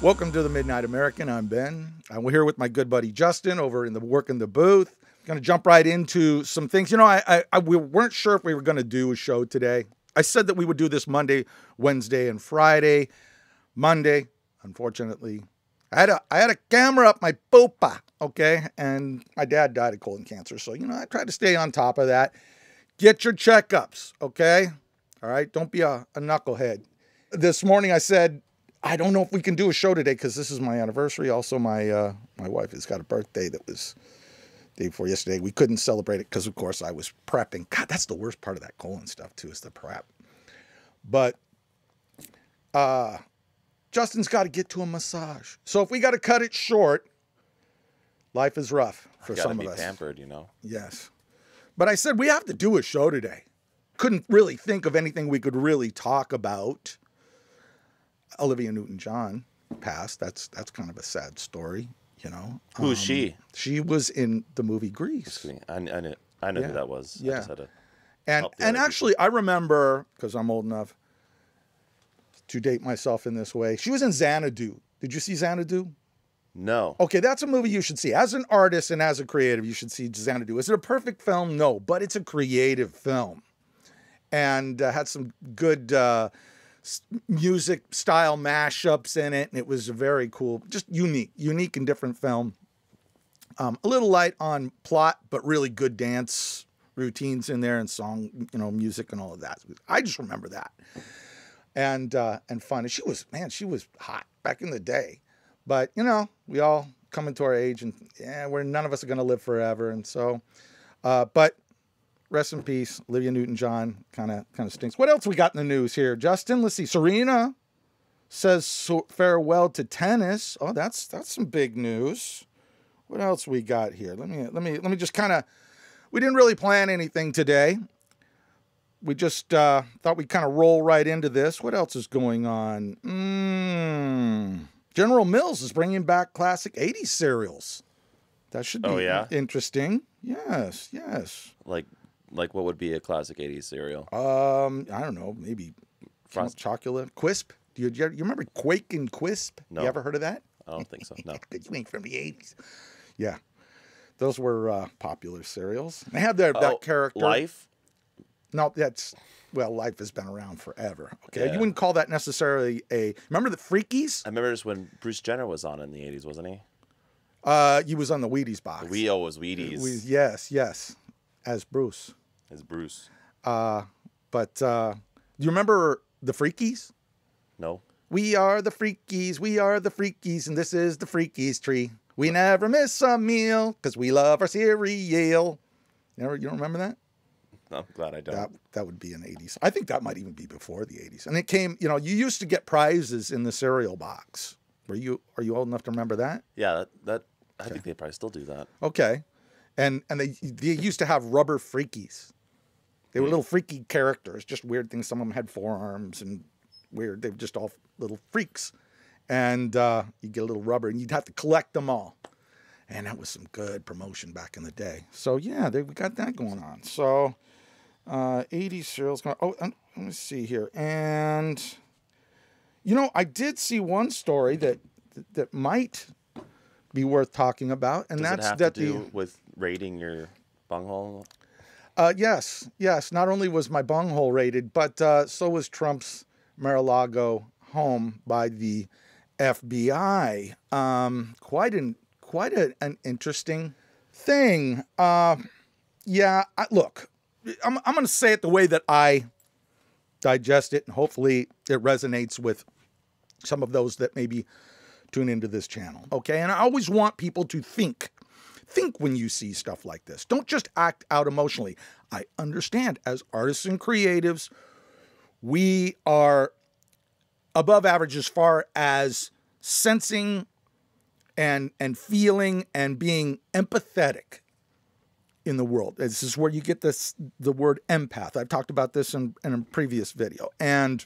Welcome to the Midnight American. I'm Ben. I'm here with my good buddy Justin over in the Working the Booth. Going to jump right into some things. You know, we weren't sure if we were going to do a show today. I said that we would do this Monday, Wednesday, and Friday. Monday, unfortunately, I had a camera up my poopa, okay? And my dad died of colon cancer. So, you know, I tried to stay on top of that. Get your checkups, okay? All right? Don't be a knucklehead. This morning I said, I don't know if we can do a show today because this is my anniversary. Also, my wife has got a birthday that was the day before yesterday. We couldn't celebrate it because, of course, I was prepping. God, that's the worst part of that colon stuff, too, is the prep. But Justin's got to get to a massage. So if we got to cut it short, life is rough for some of us. Gotta be pampered, you know? Yes. But I said we have to do a show today. Couldn't really think of anything we could really talk about. Olivia Newton-John passed. That's kind of a sad story, you know. Who's she? She was in the movie Grease. I know who that was. Yeah. I just had to And actually, I remember, because I'm old enough to date myself in this way, she was in Xanadu. Did you see Xanadu? No. Okay, that's a movie you should see. As an artist and as a creative, you should see Xanadu. Is it a perfect film? No, but it's a creative film. And had some good music style mashups in it. And it was very cool, just unique and different film. A little light on plot, but really good dance routines in there and song, you know, music and all of that. I just remember that. And fun. And she was hot back in the day. But, you know, we all come into our age and none of us are going to live forever. And so, but rest in peace, Olivia Newton-John kind of stinks. What else we got in the news here, Justin? Let's see. Serena says farewell to tennis. Oh, that's some big news. What else we got here? Let me just kind of. We didn't really plan anything today. We just thought we'd kind of roll right into this. What else is going on? General Mills is bringing back classic 80s cereals. That should be interesting. Yes. Like what would be a classic 80s cereal? I don't know. Maybe chocolate. Quisp. Do you remember Quake and Quisp? No. You ever heard of that? I don't think so, no. You ain't from the 80s. Yeah. Those were popular cereals. They had that character. Life? No, Life has been around forever. Okay, Yeah. You wouldn't call that necessarily remember the Freakies? I remember just when Bruce Jenner was on in the 80s, wasn't he? He was on the Wheaties box. The Wheaties was Wheaties. Yes, as Bruce. As Bruce. But do you remember the Freakies? No. We are the Freakies, and this is the Freakies tree. We never miss a meal because we love our cereal. You don't remember that? I'm glad I don't. That would be an 80s. I think that might even be before the 80s. And it came, you know, you used to get prizes in the cereal box. Are you old enough to remember that? Yeah, I think they probably still do that. Okay. And they used to have rubber Freakies. They were little freaky characters, just weird things. Some of them had forearms and weird. They were just all little freaks. And you get a little rubber and you'd have to collect them all. And that was some good promotion back in the day. So, yeah, we got that going on. So, 80 cereals. Let me see here. And, you know, I did see one story that might be worth talking about. And Does it have to do with raiding your bunghole? Yes. Not only was my bunghole raided, but so was Trump's Mar-A-Lago home by the FBI. Quite an interesting thing. Look, I'm going to say it the way that I digest it, and hopefully it resonates with some of those that maybe tune into this channel. Okay, and I always want people to think when you see stuff like this. Don't just act out emotionally. I understand as artists and creatives, we are above average as far as sensing and feeling and being empathetic in the world. This is where you get the word empath. I've talked about this in a previous video. And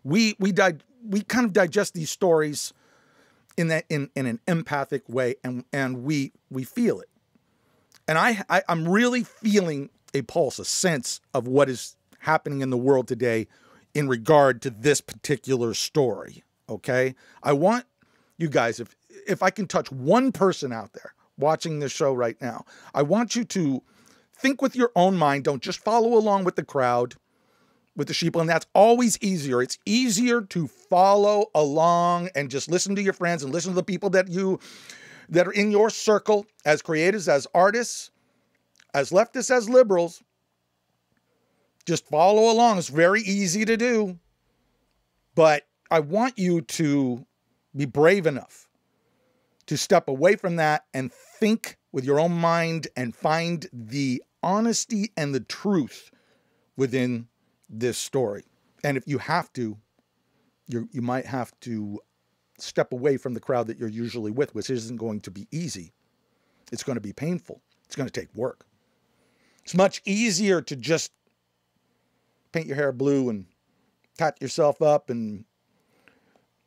we kind of digest these stories in an empathic way, and we feel it. And I'm really feeling a pulse, a sense of what is happening in the world today in regard to this particular story. Okay? I want you guys, if I can touch one person out there watching this show right now, I want you to think with your own mind. Don't just follow along with the crowd, with the sheeple, and that's always easier. It's easier to follow along and just listen to your friends and listen to the people that are in your circle as creatives, as artists, as leftists, as liberals. Just follow along. It's very easy to do. But I want you to be brave enough to step away from that and think with your own mind and find the honesty and the truth within this story. And if you have to, you might have to step away from the crowd that you're usually with, which isn't going to be easy. It's going to be painful. It's going to take work. It's much easier to just paint your hair blue and tat yourself up and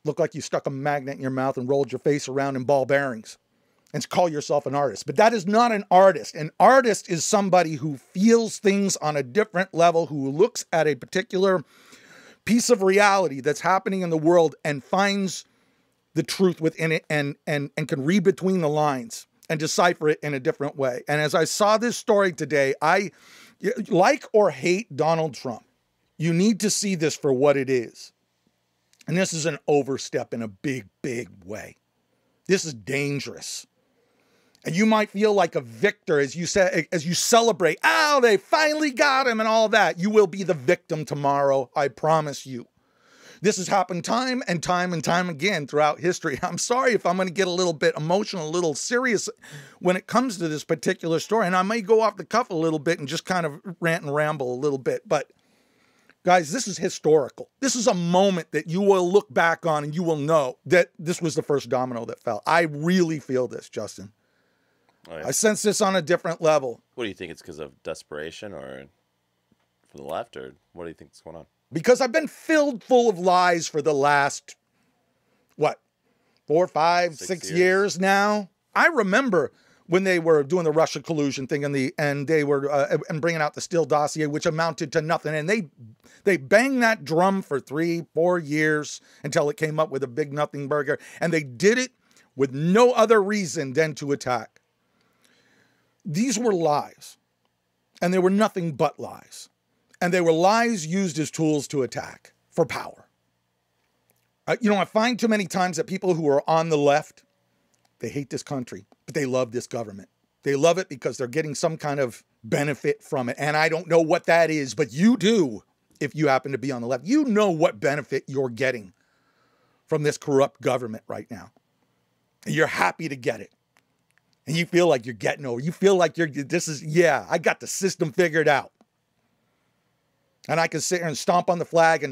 look like you stuck a magnet in your mouth and rolled your face around in ball bearings and call yourself an artist. But that is not an artist. An artist is somebody who feels things on a different level, who looks at a particular piece of reality that's happening in the world and finds the truth within it and can read between the lines and decipher it in a different way. And as I saw this story today, I like or hate Donald Trump. You need to see this for what it is. And this is an overstep in a big, big way. This is dangerous. And you might feel like a victor as you celebrate, oh, they finally got him and all that. You will be the victim tomorrow, I promise you. This has happened time and time and time again throughout history. I'm sorry if I'm going to get a little bit emotional, a little serious when it comes to this particular story. And I may go off the cuff a little bit and just kind of rant and ramble a little bit. But guys, this is historical. This is a moment that you will look back on and you will know that this was the first domino that fell. I really feel this, Justin. Oh, yeah. I sense this on a different level. What do you think? It's because of desperation or from the left, or what do you think is going on? Because I've been filled full of lies for the last, 4, 5, 6 years now. I remember when they were doing the Russia collusion thing and they were bringing out the Steele dossier, which amounted to nothing. And they banged that drum for 3, 4 years until it came up with a big nothing burger. And they did it with no other reason than to attack. These were lies. And they were nothing but lies. And they were lies used as tools to attack for power. I find too many times that people who are on the left, they hate this country, but they love this government. They love it because they're getting some kind of benefit from it. And I don't know what that is, but you do if you happen to be on the left. You know what benefit you're getting from this corrupt government right now. And you're happy to get it. And you feel like you're getting over. You feel like I got the system figured out. And I can sit here and stomp on the flag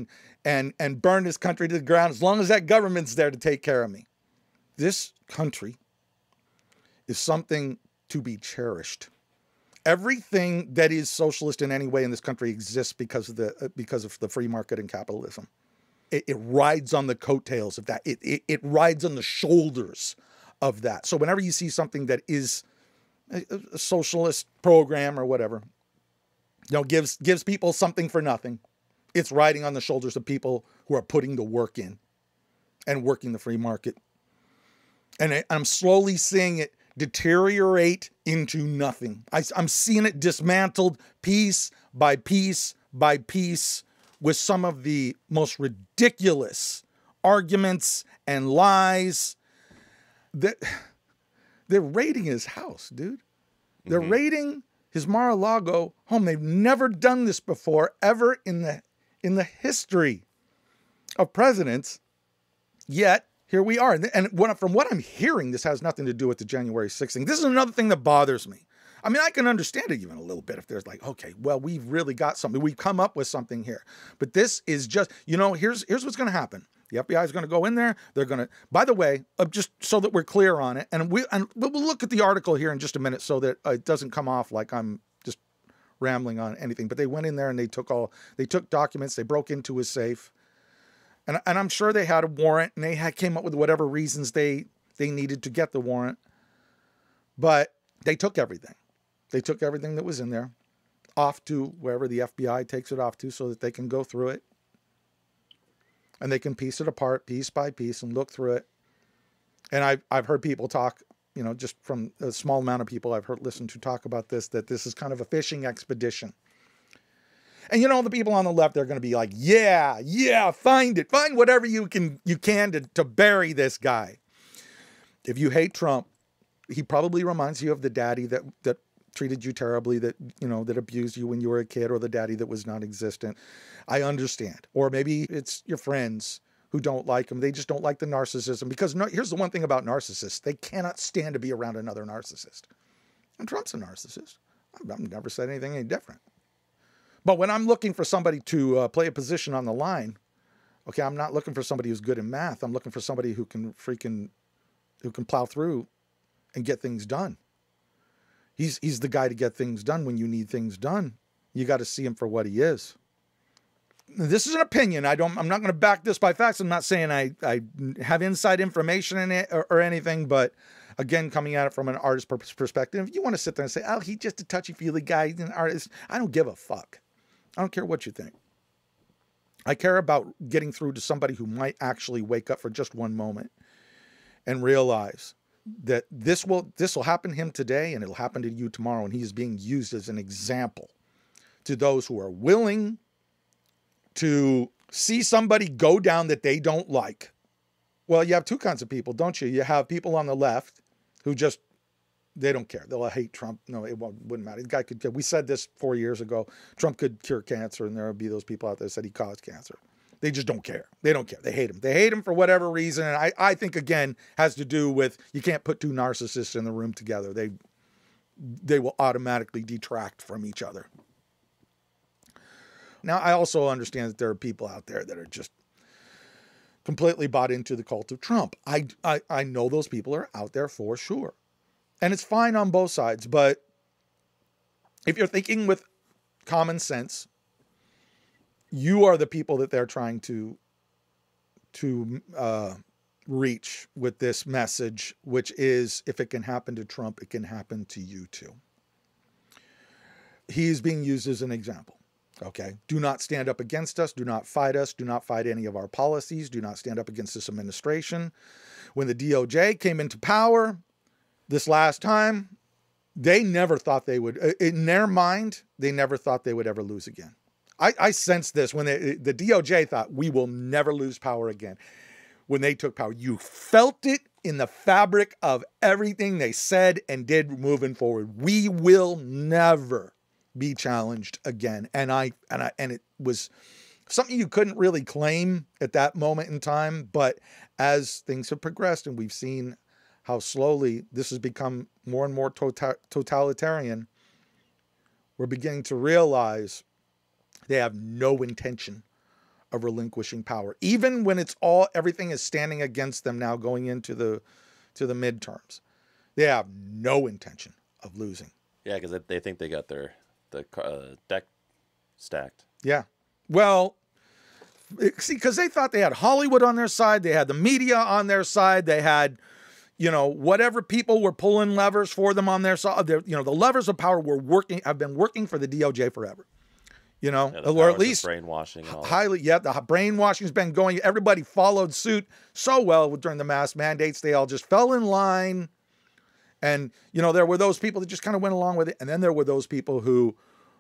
and burn this country to the ground as long as that government's there to take care of me. This country is something to be cherished. Everything that is socialist in any way in this country exists because of the free market and capitalism. It rides on the coattails of that. It rides on the shoulders of that. So whenever you see something that is a socialist program or whatever, gives people something for nothing, it's riding on the shoulders of people who are putting the work in and working the free market. And I'm slowly seeing it deteriorate into nothing. I'm seeing it dismantled piece by piece by piece with some of the most ridiculous arguments and lies. They're raiding his house, dude. They're raiding his Mar-A-Lago home. They've never done this before, ever in the history of presidents. Yet, here we are. And from what I'm hearing, this has nothing to do with the January 6th thing. This is another thing that bothers me. I mean, I can understand it even a little bit if there's like, okay, well, we've really got something. We've come up with something here. But this is just, here's what's going to happen. The FBI is going to go in there. They're going to, by the way, just so that we're clear on it, and we'll look at the article here in just a minute so that it doesn't come off like I'm just rambling on anything. But they went in there and they took documents. They broke into his safe. And I'm sure they had a warrant, and they came up with whatever reasons they needed to get the warrant. But they took everything. They took everything that was in there off to wherever the FBI takes it off to so that they can go through it. and they can piece it apart piece by piece and look through it. And I've heard people talk, just from a small amount of people I've listened to talk about this, that this is kind of a fishing expedition. And the people on the left, they're going to be like, yeah, find it. Find whatever you can to bury this guy. If you hate Trump, he probably reminds you of the daddy that treated you terribly, that abused you when you were a kid, or the daddy that was non-existent. I understand. Or maybe it's your friends who don't like him. They just don't like the narcissism. Because here's the one thing about narcissists. They cannot stand to be around another narcissist. And Trump's a narcissist. I've never said anything any different. But when I'm looking for somebody to play a position on the line, okay, I'm not looking for somebody who's good in math. I'm looking for somebody who can plow through and get things done. He's the guy to get things done when you need things done. You got to see him for what he is. This is an opinion. I'm not going to back this by facts. I'm not saying I have inside information in it or anything, but again, coming at it from an artist perspective, you want to sit there and say, oh, he's just a touchy-feely guy, an artist. I don't give a fuck. I don't care what you think. I care about getting through to somebody who might actually wake up for just one moment and realize that this will happen to him today, and it'll happen to you tomorrow, and he is being used as an example to those who are willing to see somebody go down that they don't like. Well, you have two kinds of people, don't you? You have people on the left who just, they don't care. They'll hate Trump. No, wouldn't matter. The guy could, we said this 4 years ago, Trump could cure cancer, and there would be those people out there that said he caused cancer. They just don't care. They don't care. They hate him. They hate him for whatever reason. And I think, again, has to do with, you can't put two narcissists in the room together. They will automatically detract from each other. Now, I also understand that there are people out there that are just completely bought into the cult of Trump. I know those people are out there for sure. And it's fine on both sides. But if you're thinking with common sense, you are the people that they're trying to reach with this message, which is, if it can happen to Trump, it can happen to you too. He's being used as an example. Okay. Do not stand up against us. Do not fight us. Do not fight any of our policies. Do not stand up against this administration. When the DOJ came into power this last time, they never thought they would, in their mind, they never thought they would ever lose again. I sensed this when the DOJ thought, we will never lose power again. When they took power, you felt it in the fabric of everything they said and did moving forward. We will never be challenged again. And it was something you couldn't really claim at that moment in time. But as things have progressed, and we've seen how slowly this has become more and more totalitarian, we're beginning to realize they have no intention of relinquishing power, even when everything is standing against them now going into the midterms. They have no intention of losing. Yeah, because they think they got the deck stacked. Yeah. Well, see, because they thought they had Hollywood on their side, they had the media on their side, they had, whatever people were pulling levers for them on their side. The levers of power have been working for the DOJ forever. Or at least brainwashing. And all highly, yeah, the brainwashing's been going. Everybody followed suit so well during the mask mandates. They all just fell in line. And, there were those people that just kind of went along with it. And then there were those people who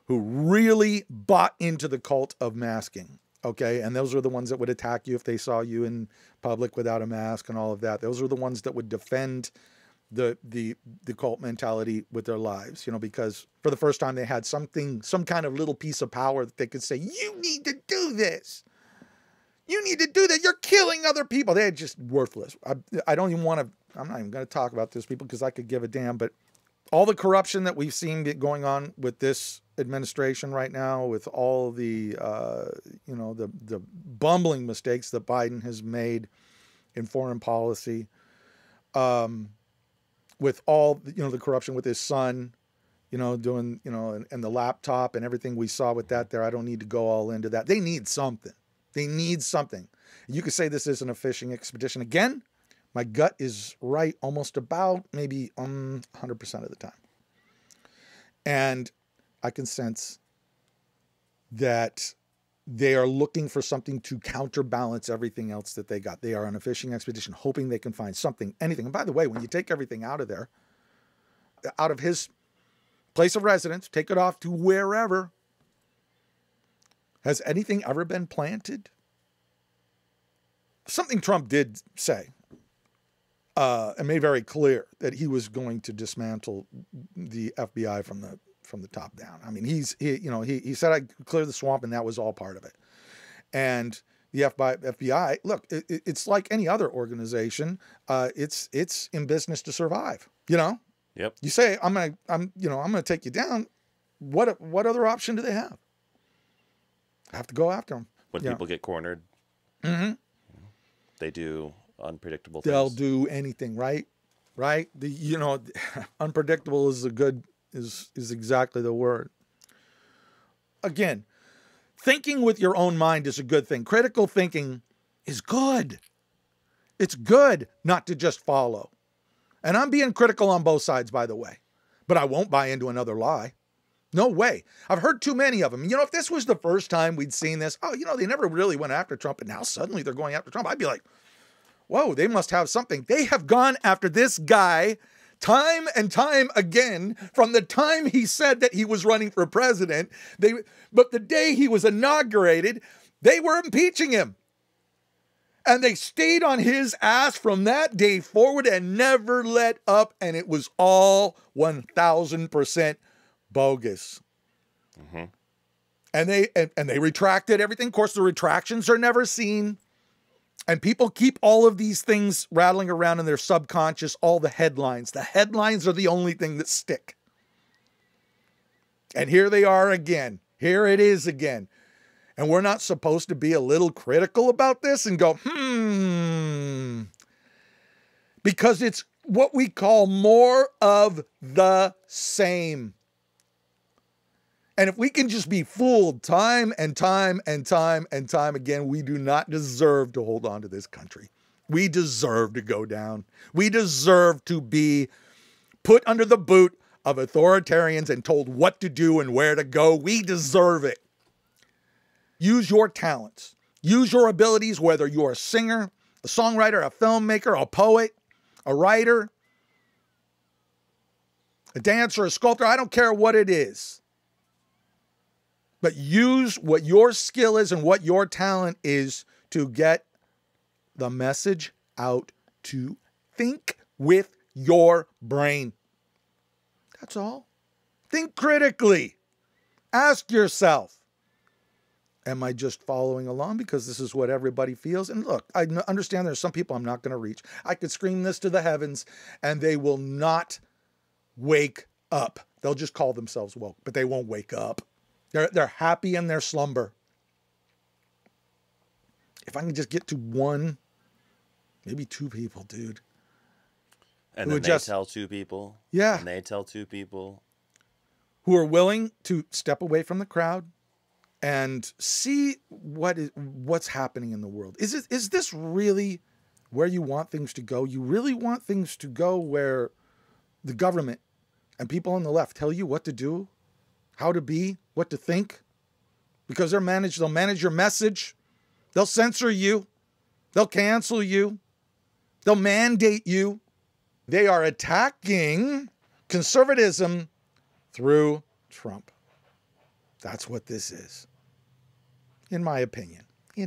really bought into the cult of masking. Okay. And those were the ones that would attack you if they saw you in public without a mask and all of that. Those were the ones that would defend the cult mentality with their lives, because for the first time they had some kind of little piece of power that they could say, you need to do this. You need to do that. You're killing other people. They're just worthless. I don't even want to, I'm not even going to talk about those people because I could give a damn, but all the corruption that we've seen going on with this administration right now, with all the, the bumbling mistakes that Biden has made in foreign policy, with all, the corruption with his son, doing, and the laptop and everything we saw with that there. I don't need to go all into that. They need something. They need something. You could say this isn't a fishing expedition. Again, my gut is right almost about maybe 100% of the time. And I can sense that They are looking for something to counterbalance everything else that they got. They are on a fishing expedition, hoping they can find something, anything. And by the way, when you take everything out of there, out of his place of residence, take it off to wherever, has anything ever been planted? Something Trump did say, and made very clear that he was going to dismantle the FBI from the top down. I mean, he said I'd clear the swamp, and that was all part of it. And the FBI, look, it's like any other organization. It's in business to survive. You know. Yep. You say I'm gonna take you down. What other option do they have? I have to go after them. When people get cornered, they do unpredictable things. They'll do anything, right? Right? Unpredictable is is exactly the word. Again, thinking with your own mind is a good thing. Critical thinking is good. It's good not to just follow. And I'm being critical on both sides, by the way. But I won't buy into another lie. No way. I've heard too many of them. If this was the first time we'd seen this, they never really went after Trump, and now suddenly they're going after Trump. I'd be like, whoa, they must have something. They have gone after this guy time and time again from the time he said that he was running for president. But the day he was inaugurated, they were impeaching him. And they stayed on his ass from that day forward and never let up. And it was all 1,000% bogus. Mm-hmm. And they retracted everything. Of course, the retractions are never seen. And people keep all of these things rattling around in their subconscious, all the headlines. The headlines are the only thing that stick. And here they are again. Here it is again. And we're not supposed to be a little critical about this and go, because it's what we call more of the same. And if we can just be fooled time and time and time and time again, we do not deserve to hold on to this country. We deserve to go down. We deserve to be put under the boot of authoritarians and told what to do and where to go. We deserve it. Use your talents. Use your abilities, whether you're a singer, a songwriter, a filmmaker, a poet, a writer, a dancer, a sculptor. I don't care what it is. But use what your skill is and what your talent is to get the message out, to think with your brain. That's all. Think critically. Ask yourself, am I just following along because this is what everybody feels? And look, I understand there's some people I'm not going to reach. I could scream this to the heavens and they will not wake up. They'll just call themselves woke, but they won't wake up. They're happy in their slumber. If I can just get to one, maybe two people, dude. And then they tell two people. Yeah. And they tell two people. Who are willing to step away from the crowd and see what's happening in the world. Is this really where you want things to go? You really want things to go where the government and people on the left tell you what to do, how to be, what to think? Because they'll manage your message. They'll censor you. They'll cancel you. They'll mandate you. They are attacking conservatism through Trump. That's what this is. In my opinion. They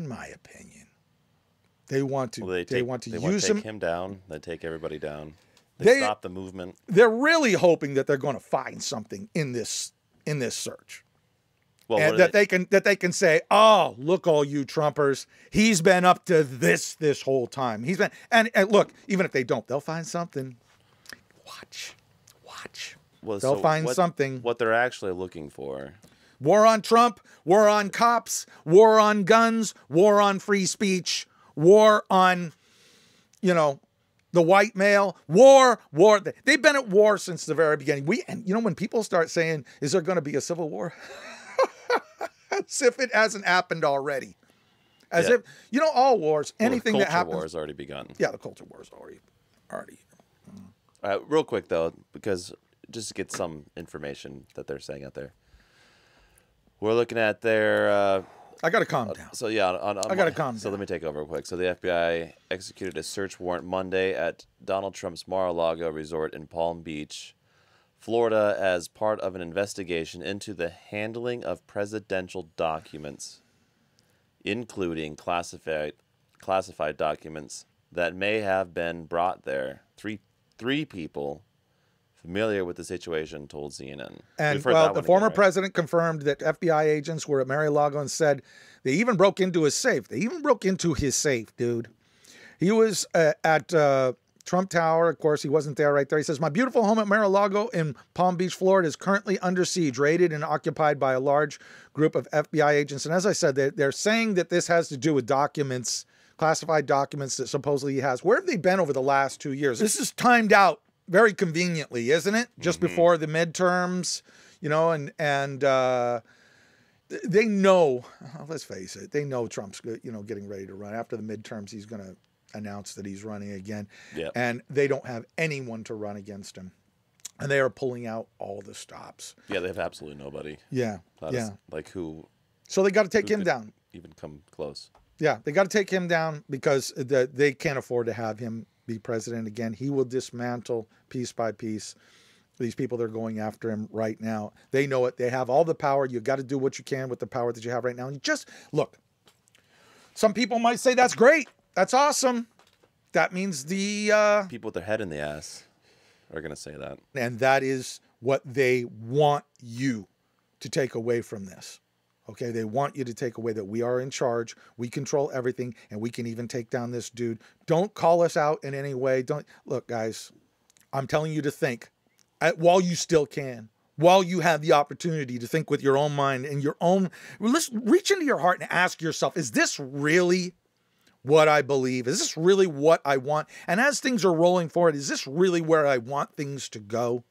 want to use him. Take him down. They take everybody down. They stop the movement. They're really hoping that they're going to find something in this search. Well, and that they can say, oh, look, all you Trumpers, he's been up to this whole time. He's been, and look, even if they don't, they'll find something. Watch. Well, they'll find something. What they're actually looking for. War on Trump, war on cops, war on guns, war on free speech, war on, the white male, war. They've been at war since the very beginning. When people start saying, is there going to be a civil war? As if it hasn't happened already. As if, all wars, anything that happens. The culture war has already begun. Yeah, the culture war is already. Real quick, though, because just to get some information that they're saying out there. We're looking at their I got to calm down. So yeah, I got to calm down. So let me take over real quick. So the FBI executed a search warrant Monday at Donald Trump's Mar-A-Lago resort in Palm Beach, Florida, as part of an investigation into the handling of presidential documents, including classified documents that may have been brought there. Three people familiar with the situation told CNN. And well, the former president confirmed that FBI agents were at Mar-A-Lago and said they even broke into his safe. They even broke into his safe, dude. He was at Trump Tower. Of course, he wasn't there right there. He says, my beautiful home at Mar-A-Lago in Palm Beach, Florida is currently under siege, raided and occupied by a large group of FBI agents. And as I said, they're saying that this has to do with documents, classified documents that supposedly he has. Where have they been over the last 2 years? This is timed out very conveniently, isn't it? Just before the midterms, you know, and they know, let's face it, they know Trump's, you know, getting ready to run. After the midterms, he's going to announce that he's running again. Yep. And they don't have anyone to run against him. And they are pulling out all the stops. Yeah, they have absolutely nobody. Yeah. Like who? So they got to take him down. Even come close. Yeah, they got to take him down because they can't afford to have him be president again. He will dismantle piece by piece these people that are going after him right now. They know it. They have all the power. You got to do what you can with the power that you have right now. And you just look. Some people might say that's great. That's awesome. That means the people with their head in the ass are going to say that. And that is what they want you to take away from this. Okay, they want you to take away that we are in charge, we control everything, and we can even take down this dude. Don't call us out in any way. Don't look, guys. I'm telling you to think while you still can, while you have the opportunity to think with your own mind and your own. Listen, reach into your heart and ask yourself: is this really what I believe? Is this really what I want? And as things are rolling forward, is this really where I want things to go?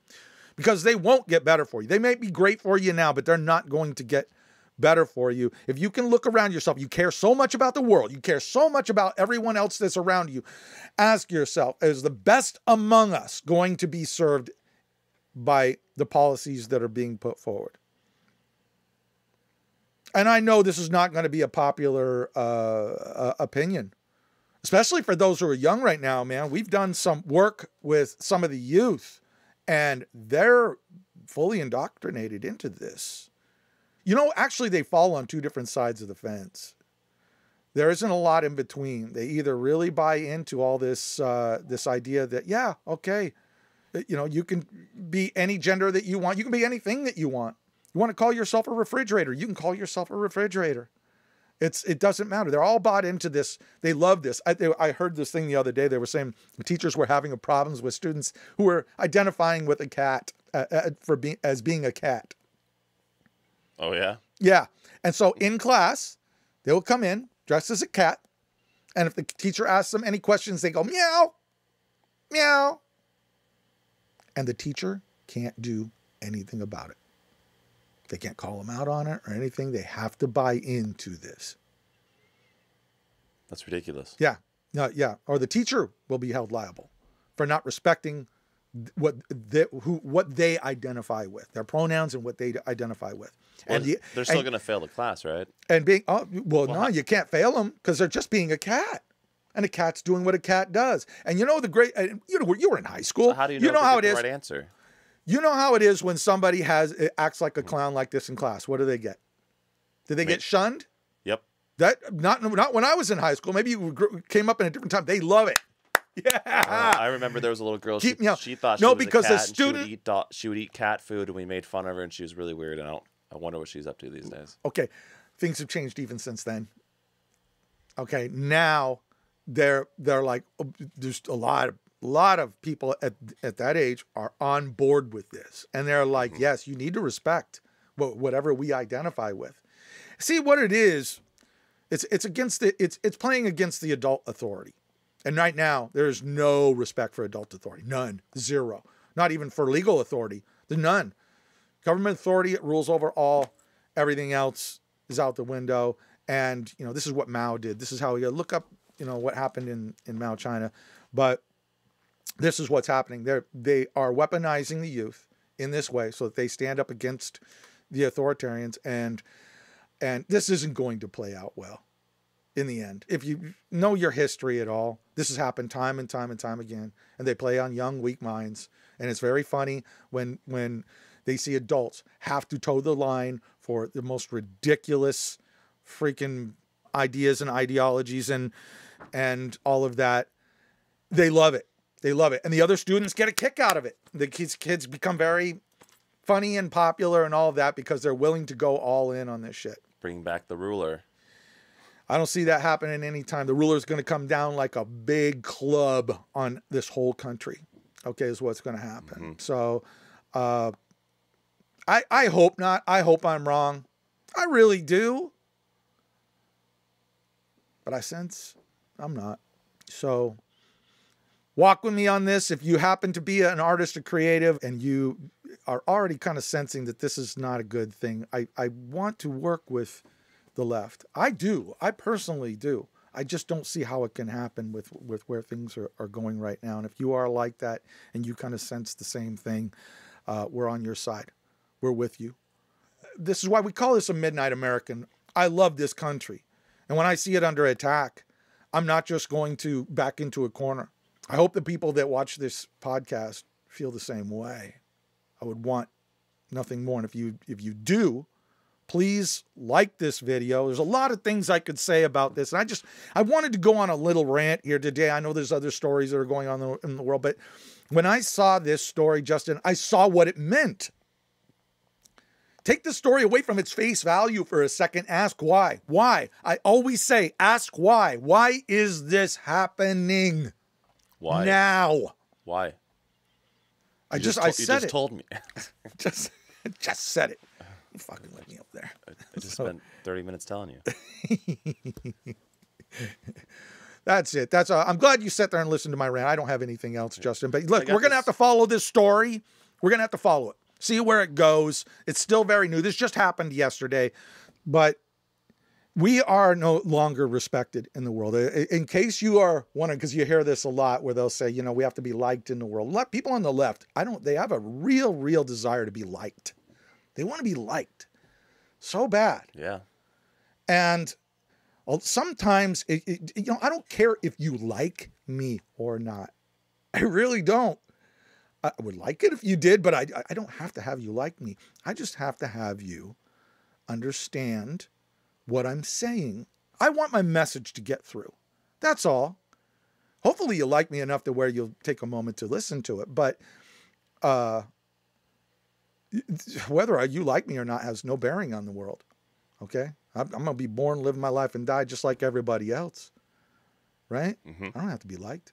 Because they won't get better for you. They may be great for you now, but they're not going to get better for you. If you can look around yourself, you care so much about the world, you care so much about everyone else that's around you. Ask yourself, is the best among us going to be served by the policies that are being put forward? And I know this is not going to be a popular opinion, especially for those who are young right now, man. We've done some work with some of the youth, and they're fully indoctrinated into this. You know, actually, they fall on two different sides of the fence. There isn't a lot in between. They either really buy into all this this idea that, yeah, okay, you know, you can be any gender that you want. You can be anything that you want. You want to call yourself a refrigerator, you can call yourself a refrigerator. It doesn't matter. They're all bought into this. They love this. I heard this thing the other day. They were saying teachers were having problems with students who were identifying with a cat as being a cat. Oh, yeah? Yeah. And so in class, they will come in dressed as a cat. And if the teacher asks them any questions, they go, meow, meow. And the teacher can't do anything about it. They can't call them out on it or anything. They have to buy into this. That's ridiculous. Yeah. Yeah. Or the teacher will be held liable for not respecting what they identify with, their pronouns and what they identify with. Well, they're still going to fail the class, right? And being, no, you can't fail them because they're just being a cat. And a cat's doing what a cat does. And you know you were in high school. So how do you know how it is? Right answer? You know how it is when somebody acts like a clown like this in class. What do they get? Did they get shunned? Yep. That not when I was in high school. Maybe you came up in a different time. They love it. Yeah. I remember there was a little girl. She thought she was because a cat the student she would eat cat food, and we made fun of her, and she was really weird. And I wonder what she's up to these days. Okay, things have changed even since then. Okay, now they're like there's a lot of people at that age are on board with this, and they're like, yes, you need to respect whatever we identify with. See what it is? It's against it's playing against the adult authority. And right now, there is no respect for adult authority. None. Zero. Not even for legal authority. There's none. Government authority rules over all. Everything else is out the window. And, you know, this is what Mao did. This is how you look up, you know, what happened in Mao, China. But this is what's happening. They are weaponizing the youth in this way so that they stand up against the authoritarians. And And this isn't going to play out well in the end. If you know your history at all, this has happened time and time and time again. And they play on young, weak minds. And it's very funny when they see adults have to toe the line for the most ridiculous freaking ideas and ideologies and all of that. They love it. They love it. And the other students get a kick out of it. The kids become very funny and popular and all of that because they're willing to go all in on this shit. Bring back the ruler. I don't see that happening anytime. The ruler's going to come down like a big club on this whole country. Okay, is what's going to happen. Mm-hmm. So I hope not. I hope I'm wrong. I really do. But I sense I'm not. So walk with me on this. If you happen to be an artist or creative and you are already kind of sensing that this is not a good thing, I want to work with the left. I do. I personally do. I just don't see how it can happen with where things are going right now. And if you are like that and you kind of sense the same thing, we're on your side. We're with you. This is why we call this a Midnight American. I love this country. And when I see it under attack, I'm not just going to back into a corner. I hope the people that watch this podcast feel the same way. I would want nothing more. And if you do, please like this video. There's a lot of things I could say about this. And I wanted to go on a little rant here today. I know there's other stories that are going on in the world, but when I saw this story, Justin, I saw what it meant. Take the story away from its face value for a second. Ask why. Why? I always say, ask why. Why is this happening? Why? Now. Why? I said it. You just told me. just said it. You fucking let me up there. I just spent 30 minutes telling you. That's it. I'm glad you sat there and listened to my rant. I don't have anything else, Justin. But look, we're going to have to follow this story. We're going to have to follow it. See where it goes. It's still very new. This just happened yesterday. But we are no longer respected in the world. In case you are wondering, because you hear this a lot where they'll say, we have to be liked in the world. People on the left, they have a real desire to be liked. They want to be liked so bad. Yeah. And sometimes, I don't care if you like me or not. I really don't. I would like it if you did, but I don't have to have you like me. I just have to have you understand what I'm saying. I want my message to get through. That's all. Hopefully you like me enough to where you'll take a moment to listen to it. But whether you like me or not has no bearing on the world. Okay? I'm going to be born, live my life, and die just like everybody else. Right? Mm-hmm. I don't have to be liked.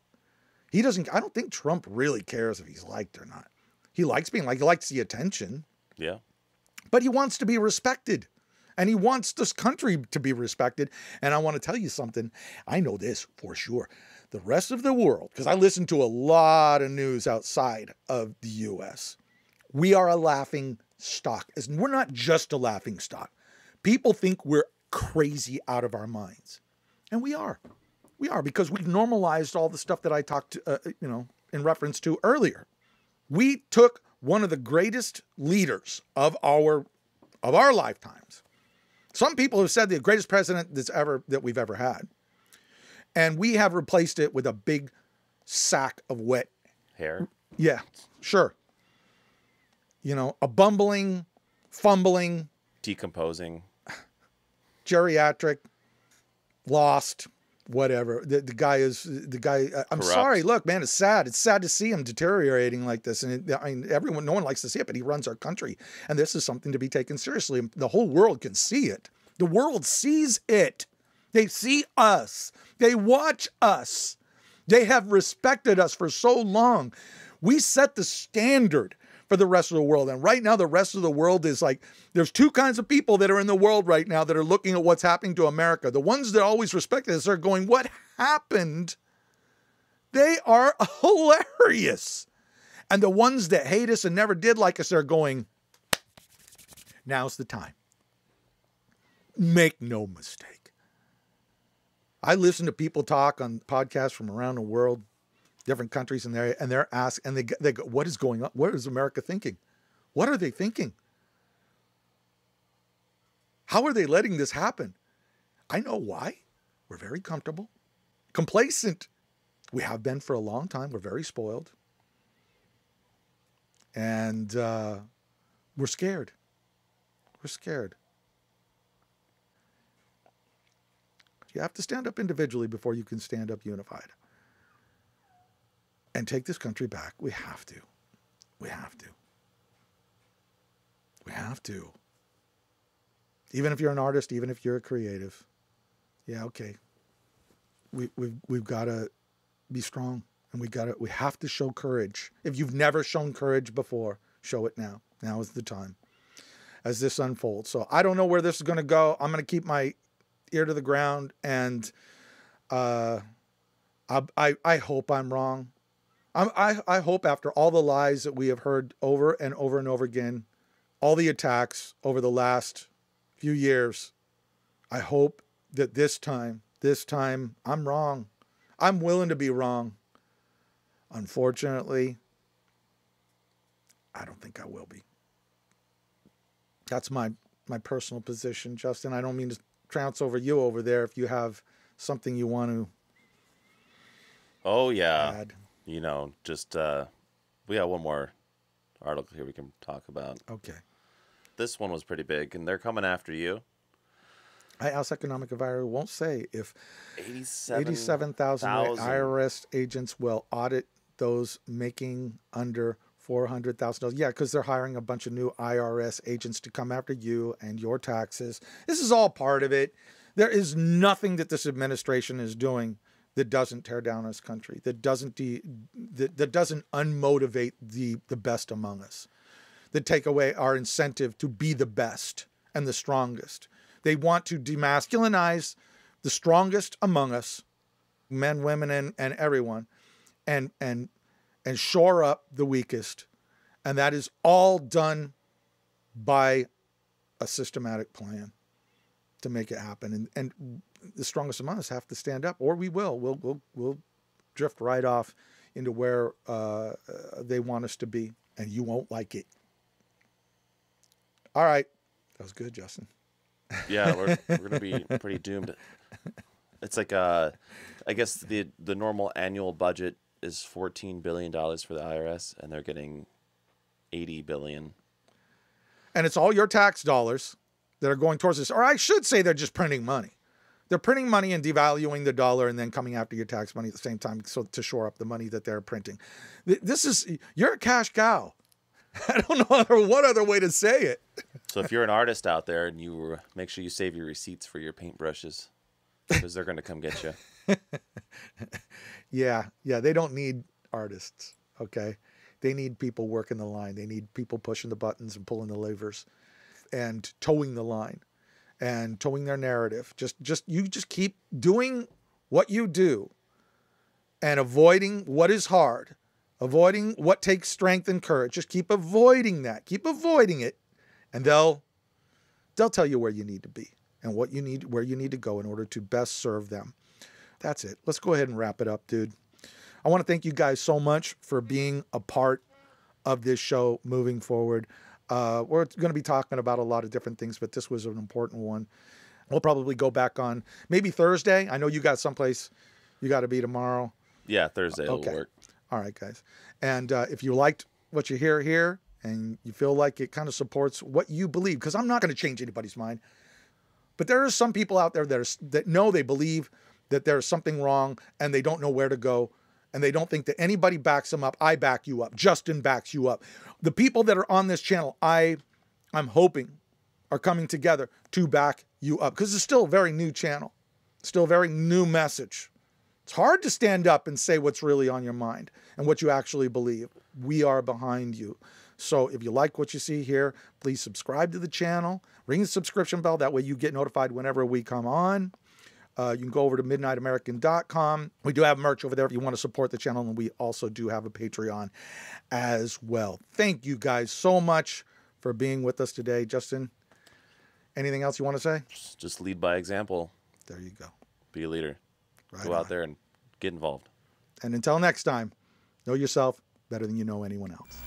I don't think Trump really cares if he's liked or not. He likes being liked. He likes the attention. Yeah. But he wants to be respected. And he wants this country to be respected. And I want to tell you something. I know this for sure. The rest of the world, because I listen to a lot of news outside of the U.S., we are a laughing stock. We're not just a laughing stock. People think we're crazy out of our minds. And we are. We are, because we've normalized all the stuff that I talked in reference to earlier. We took one of the greatest leaders of our lifetimes. Some people have said the greatest president that we've ever had. And we have replaced it with a big sack of wet hair. Yeah, sure. A bumbling, fumbling, decomposing, geriatric, lost, whatever. The guy. I'm corrupt. Sorry. Look, man, it's sad. It's sad to see him deteriorating like this. And no one likes to see it, but he runs our country. And this is something to be taken seriously. The whole world can see it. The world sees it. They see us. They watch us. They have respected us for so long. We set the standard for the rest of the world. And right now, the rest of the world is like, there's two kinds of people that are in the world right now that are looking at what's happening to America. The ones that always respected us are going, what happened? They are hilarious. And the ones that hate us and never did like us are going, now's the time. Make no mistake. I listen to people talk on podcasts from around the world, different countries, and they're asked, and they go, what is going on? What is America thinking? What are they thinking? How are they letting this happen? I know why. We're very comfortable, complacent. We have been for a long time. We're very spoiled. And we're scared. We're scared. You have to stand up individually before you can stand up unified. And take this country back. We have to. We have to. We have to. Even if you're an artist, even if you're a creative. Yeah, okay. We've got to be strong, and we have to show courage. If you've never shown courage before, show it now. Now is the time as this unfolds. So I don't know where this is going to go. I'm going to keep my ear to the ground, and I hope I'm wrong. I hope after all the lies that we have heard over and over and over again, all the attacks over the last few years, I hope that this time I'm wrong. I'm willing to be wrong. Unfortunately, I don't think I will be. That's my personal position, Justin. I don't mean to trounce over you over there if you have something you want to add. You know, just we got one more article here we can talk about. Okay. This one was pretty big, and they're coming after you. House Economic Advisor won't say if 87,000 87,000 IRS agents will audit those making under $400,000. Yeah, because they're hiring a bunch of new IRS agents to come after you and your taxes. This is all part of it. There is nothing that this administration is doing that doesn't tear down this country, that doesn't unmotivate the best among us, that take away our incentive to be the best and the strongest. They want to demasculinize the strongest among us, men, women, and everyone, and shore up the weakest. And that is all done by a systematic plan to make it happen. And the strongest among us have to stand up, or we will. We'll drift right off into where they want us to be, and you won't like it. All right. That was good, Justin. Yeah, we're going to be pretty doomed. It's like, I guess the normal annual budget is $14 billion for the IRS, and they're getting $80 billion. And it's all your tax dollars that are going towards this. Or I should say they're just printing money. They're printing money and devaluing the dollar and then coming after your tax money at the same time so to shore up the money that they're printing. You're a cash cow. I don't know what other way to say it. So if you're an artist out there, and you make sure you save your receipts for your paintbrushes, because they're going to come get you. Yeah, they don't need artists, okay? They need people working the line. They need people pushing the buttons and pulling the levers and towing the line and towing their narrative. You just keep doing what you do and avoiding what is hard. Avoiding what takes strength and courage. Just keep avoiding that. Keep avoiding it. And they'll tell you where you need to be and where you need to go in order to best serve them. That's it. Let's go ahead and wrap it up, dude. I want to thank you guys so much for being a part of this show moving forward. We're going to be talking about a lot of different things, but this was an important one. We'll probably go back on maybe Thursday. I know you got someplace you got to be tomorrow. Yeah, Thursday will work. All right, guys. And if you liked what you hear here and you feel like it kind of supports what you believe, because I'm not going to change anybody's mind, but there are some people out there that know they believe that there's something wrong and they don't know where to go and they don't think that anybody backs them up. I back you up. Justin backs you up. The people that are on this channel, I'm hoping are coming together to back you up because it's still a very new channel, still a very new message. It's hard to stand up and say what's really on your mind and what you actually believe. We are behind you. So if you like what you see here, please subscribe to the channel, ring the subscription bell. That way you get notified whenever we come on. You can go over to midnightamerican.com. We do have merch over there if you want to support the channel, and we also do have a Patreon as well. Thank you guys so much for being with us today. Justin, anything else you want to say? Just lead by example. There you go. Be a leader. Right Go out there and get involved. And until next time, know yourself better than you know anyone else.